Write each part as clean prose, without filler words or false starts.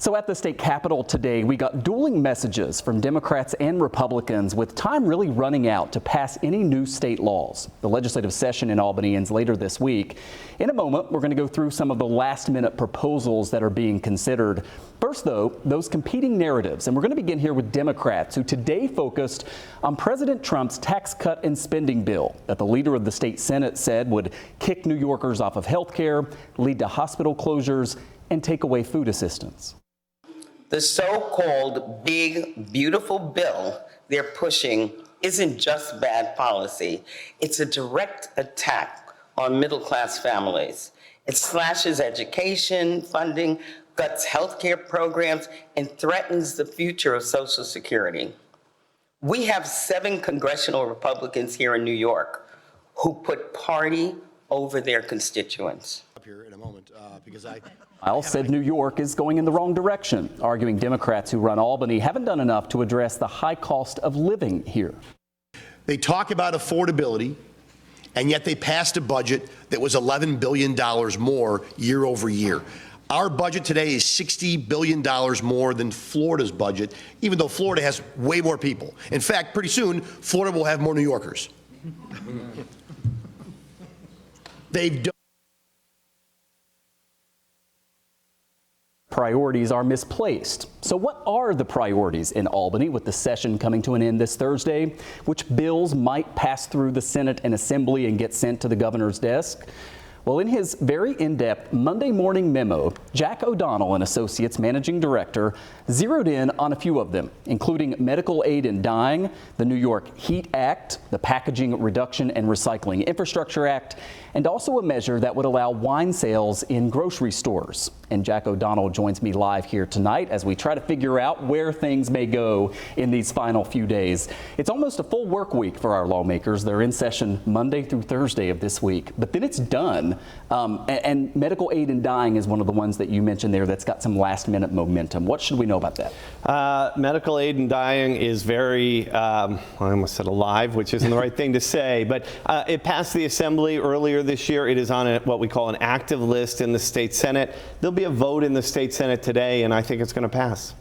So at the state capitol today, we got dueling messages from Democrats and Republicans, with time really running out to pass any new state laws. The legislative session in Albany ends later this week. In a moment, we're going to go through some of the last-minute proposals that are being considered. First, though, those competing narratives, and we're going to begin here with Democrats, who today focused on President Trump's tax cut and spending bill that the leader of the state Senate said would kick New Yorkers off of health care, lead to hospital closures, and take away food assistance. The so-called big, beautiful bill they're pushing isn't just bad policy. It's a direct attack on middle-class families. It slashes education funding, cuts healthcare programs, and threatens the future of Social Security. We have 7 congressional Republicans here in New York who put party over their constituents. Up here in a moment, because Miles said New York is going in the wrong direction, arguing Democrats who run Albany haven't done enough to address the high cost of living here. They talk about affordability, and yet they passed a budget that was $11 billion more year over year. Our budget today is $60 billion more than Florida's budget, even though Florida has way more people. In fact, pretty soon, Florida will have more New Yorkers. They've done. Priorities are misplaced. So what are the priorities in Albany with the session coming to an end this Thursday? Which bills might pass through the Senate and Assembly and get sent to the governor's desk? Well, in his very in-depth Monday morning memo, Jack O'Donnell, an Associates Managing Director, zeroed in on a few of them, including medical aid in dying, the New York HEAT Act, the Packaging Reduction and Recycling Infrastructure Act, and also a measure that would allow wine sales in grocery stores. And Jack O'Donnell joins me live here tonight as we try to figure out where things may go in these final few days. It's almost a full work week for our lawmakers. They're in session Monday through Thursday of this week, but then it's done. And medical aid in dying is one of the ones that you mentioned there that's got some last-minute momentum. What should we know about that? Medical aid in dying is very, I almost said alive, which isn't the right thing to say, but it passed the Assembly earlier this year. It is on what we call an active list in the state Senate. There'll be a vote in the state Senate today, and I think it's going to pass.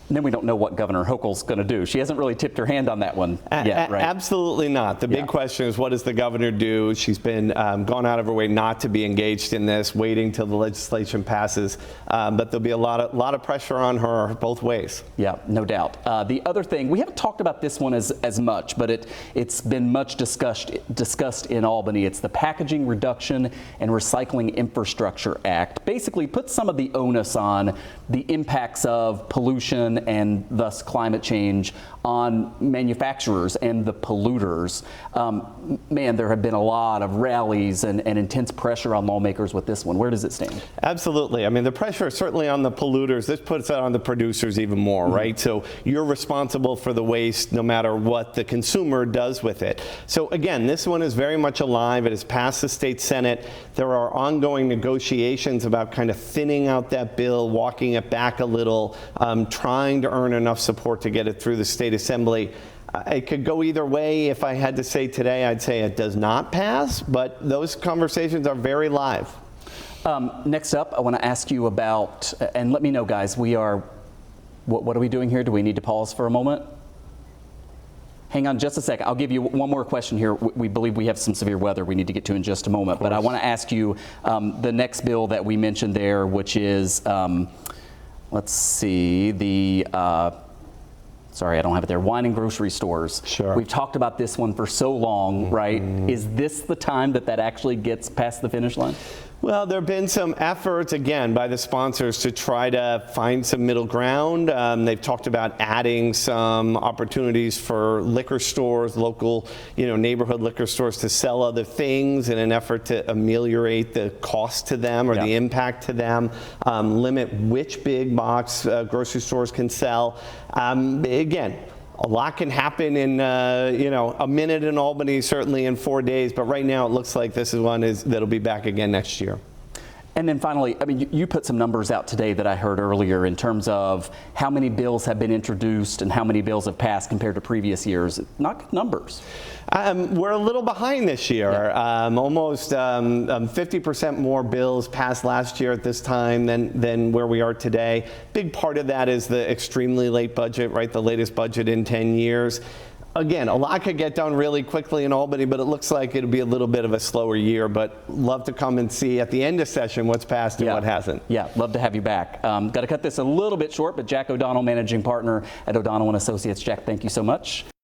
And then we don't know what Governor Hochul's going to do. She hasn't really tipped her hand on that one yet, right? Absolutely not. The big question is, what does the governor do? She's been gone out of her way not to be engaged in this, waiting till the legislation passes. But there'll be a lot of pressure on her both ways. Yeah, no doubt. The other thing, we haven't talked about this one as much, but it's been much discussed in Albany. It's the Packaging Reduction and Recycling Infrastructure Act. Basically puts some of the onus on the impacts of pollution and thus climate change on manufacturers and the polluters. Man, there have been a lot of rallies and intense pressure on lawmakers with this one. Where does it stand? Absolutely. I mean, the pressure is certainly on the polluters. This puts it on the producers even more, right? So you're responsible for the waste no matter what the consumer does with it. So again, this one is very much alive. It has passed the state Senate. There are ongoing negotiations about kind of thinning out that bill, walking it back a little, trying to earn enough support to get it through the state Assembly. It could go either way. If I had to say today, I'd say it does not pass, but those conversations are very live. Next up, I want to ask you about, and let me know, guys, what are we doing here? Do we need to pause for a moment? Hang on just a second. I'll give you one more question here. We believe we have some severe weather we need to get to in just a moment, but I want to ask you the next bill that we mentioned there, which is, let's see, sorry, I don't have it there. Wine and grocery stores. Sure. We've talked about this one for so long, right? Is this the time that actually gets past the finish line? Well, there have been some efforts, again, by the sponsors to try to find some middle ground. They've talked about adding some opportunities for liquor stores, local, neighborhood liquor stores to sell other things in an effort to ameliorate the cost to them or the impact to them, limit which big box grocery stores can sell. Again, a lot can happen in, a minute in Albany, certainly in 4 days, but right now it looks like this is one that'll be back again next year. And then finally, I mean, you put some numbers out today that I heard earlier in terms of how many bills have been introduced and how many bills have passed compared to previous years. Not good numbers. We're a little behind this year. Almost 50% more bills passed last year at this time than where we are today. Big part of that is the extremely late budget, right? The latest budget in 10 years. Again, a lot could get done really quickly in Albany, but it looks like it'll be a little bit of a slower year. But love to come and see at the end of session what's passed and what hasn't. Yeah, love to have you back. Got to cut this a little bit short, but Jack O'Donnell, managing partner at O'Donnell & Associates. Jack, thank you so much.